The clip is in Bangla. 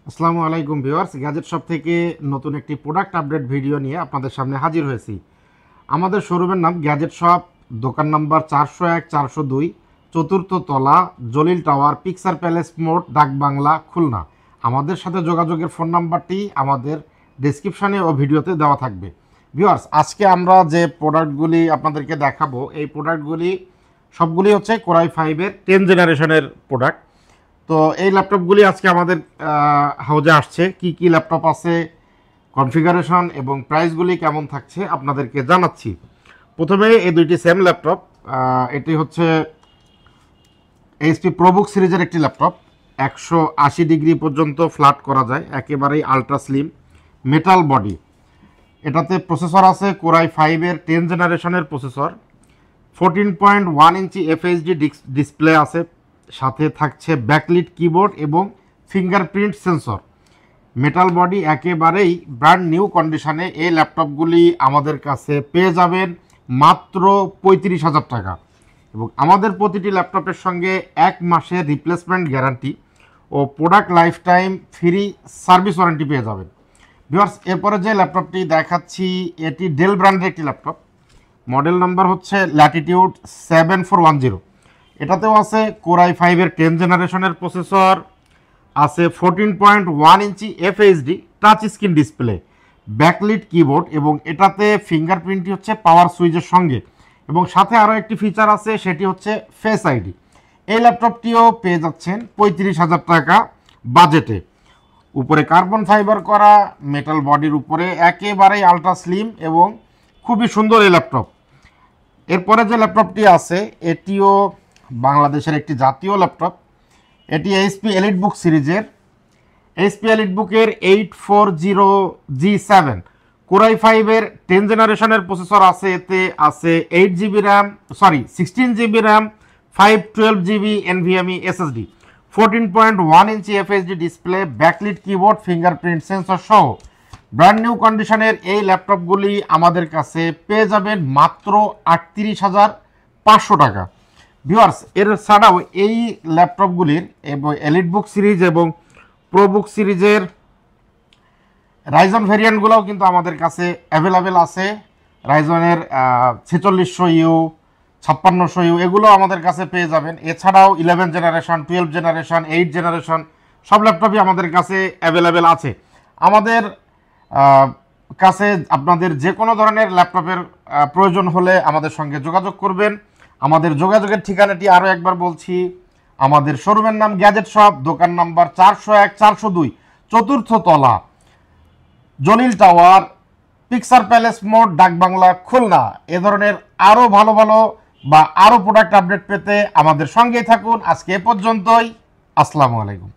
আসসালামু আলাইকুম ভিউয়ার্স, গ্যাজেট শপ থেকে নতুন একটি প্রোডাক্ট আপডেট ভিডিও নিয়ে আপনাদের সামনে হাজির হয়েছি। আমাদের শোরুমের নাম গ্যাজেট শপ, দোকান নাম্বার 401 402, চতুর্থ তলা, জলিল টাওয়ার, পিকচার প্যালেস মোড়, ডাকবাংলা, খুলনা। আমাদের সাথে যোগাযোগের ফোন নাম্বারটি আমাদের ডেসক্রিপশানে ও ভিডিওতে দেওয়া থাকবে। ভিউয়ার্স, আজকে আমরা যে প্রোডাক্টগুলি আপনাদেরকে দেখাবো, এই প্রোডাক্টগুলি সবগুলি হচ্ছে কোরাই 5-এর 10 জেনারেশনের প্রোডাক্ট। তো এই ল্যাপটপগুলি আজকে আমাদের হাউজে আসছে। কি কি ল্যাপটপ আছে, কনফিগারেশন এবং প্রাইসগুলি কেমন থাকছে আপনাদেরকে জানাচ্ছি। প্রথমে এই দুইটি সেম ল্যাপটপ। এটি হচ্ছে এইচপি প্রোবুক সিরিজের একটি ল্যাপটপ। 180 ডিগ্রি পর্যন্ত ফ্ল্যাট করা যায়, একেবারেই আলট্রা স্লিম, মেটাল বডি। এটাতে প্রসেসর আছে কোরাই 5-এর 10 জেনারেশনের প্রসেসর। 14.1 ইঞ্চি এফএইচডি ডিসপ্লে আছে, সাথে থাকছে ব্যাকলিট কিবোর্ড এবং ফিঙ্গারপ্রিন্ট সেন্সর। মেটাল বডি, একেবারেই ব্র্যান্ড নিউ কন্ডিশনে এই ল্যাপটপগুলি আমাদের কাছে পেয়ে যাবেন মাত্র 35,000 টাকা। এবং আমাদের প্রতিটি ল্যাপটপের সঙ্গে 1 মাসের রিপ্লেসমেন্ট গ্যারান্টি ও product life time free service warranty পেয়ে যাবেন। ভিউয়ার্স, এরপরে যে ল্যাপটপটি দেখাচ্ছি এটি ডেল ব্র্যান্ডের একটি ল্যাপটপ। মডেল নাম্বার হচ্ছে ল্যাটিটিউড 7410। এটাতেও আছে কোরাই 5-এর 10 জেনারেশনের প্রসেসর, আছে 14.1 inch FHD touch screen display, backlit keyboard এবং এটাতে ফিঙ্গারপ্রিন্টটি হচ্ছে পাওয়ার সুইচের সঙ্গে এবং সাথে আরও একটি ফিচার আছে, সেটি হচ্ছে ফেস আইডি। এই ল্যাপটপটিও পেয়ে যাচ্ছেন 35,000 টাকা বাজেটে। উপরে কার্বন ফাইবার করা, মেটাল বডির উপরে, একেবারেই আলট্রা স্লিম এবং খুবই সুন্দর এই ল্যাপটপ। এরপরে যে ল্যাপটপটি আছে এটিও বাংলাদেশের একটি জাতীয় ল্যাপটপ। এটি এইচপি এলিটবুক সিরিজের। এইচপি এলিটবুকের 840G7 কোরাই 5-এর 10 জেনারেশনের প্রসেসর আছে। এতে আছে 16 GB RAM, 512 GB NVMe SSD, 14.1 inch FHD display, backlit keyboard, fingerprint sensor সহ ব্র্যান্ড নিউ কন্ডিশনের এই ল্যাপটপগুলি আমাদের কাছে পেয়ে যাবেন মাত্র 38,500 টাকা। ভিউয়ার্স, এর ছাড়াও এই ল্যাপটপগুলির এবং এলিটবুক সিরিজ এবং প্রোবুক সিরিজের রাইজন ভেরিয়েন্টগুলোও কিন্তু আমাদের কাছে অ্যাভেলেবেল আছে। রাইজনের 4600U, 5600U এগুলো আমাদের কাছে পেয়ে যাবেন। এছাড়াও 11 জেনারেশন, 12 জেনারেশন, 8 জেনারেশন সব ল্যাপটপই আমাদের কাছে অ্যাভেলেবেল আছে। আমাদের কাছে আপনাদের যে কোনো ধরনের ল্যাপটপের প্রয়োজন হলে আমাদের সঙ্গে যোগাযোগ করবেন। আমাদের যোগাযোগের ঠিকানাটি আরও একবার বলছি। আমাদের শোরুমের নাম গ্যাজেট শপ, দোকান নাম্বার 401 402, চতুর্থ তলা, জলিল টাওয়ার, পিকচার প্যালেস মোড়, ডাকবাংলা, খুলনা। এ ধরনের আরও ভালো বা আরও প্রোডাক্ট আপডেট পেতে আমাদের সঙ্গেই থাকুন। আজকে এ পর্যন্তই। আসসালামু আলাইকুম।